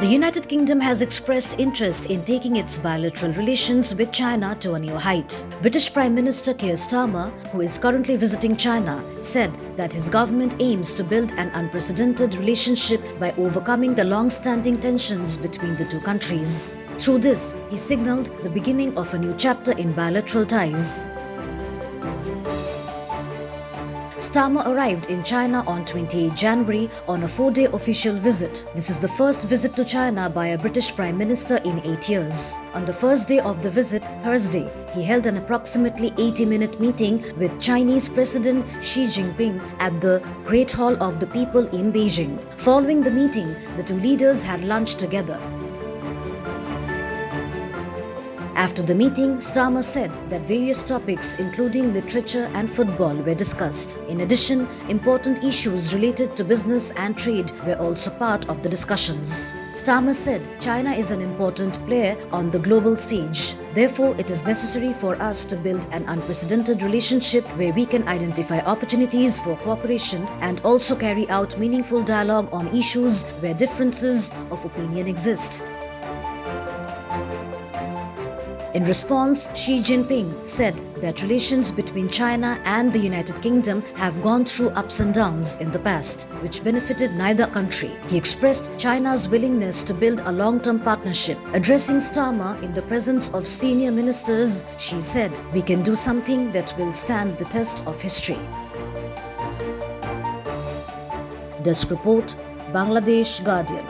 The United Kingdom has expressed interest in taking its bilateral relations with China to a new height. British Prime Minister Keir Starmer, who is currently visiting China, said that his government aims to build an unprecedented relationship by overcoming the long-standing tensions between the two countries. Through this, he signaled the beginning of a new chapter in bilateral ties. Starmer arrived in China on 28 January on a 4-day official visit. This is the first visit to China by a British Prime Minister in 8 years. On the first day of the visit, Thursday, he held an approximately 80-minute meeting with Chinese President Xi Jinping at the Great Hall of the People in Beijing. Following the meeting, the two leaders had lunch together. After the meeting, Starmer said that various topics including literature and football were discussed. In addition, important issues related to business and trade were also part of the discussions. Starmer said China is an important player on the global stage. Therefore, it is necessary for us to build an unprecedented relationship where we can identify opportunities for cooperation and also carry out meaningful dialogue on issues where differences of opinion exist. In response, Xi Jinping said that relations between China and the United Kingdom have gone through ups and downs in the past, which benefited neither country. He expressed China's willingness to build a long-term partnership. Addressing Starmer in the presence of senior ministers, Xi said, "We can do something that will stand the test of history." Desk report, Bangladesh Guardian.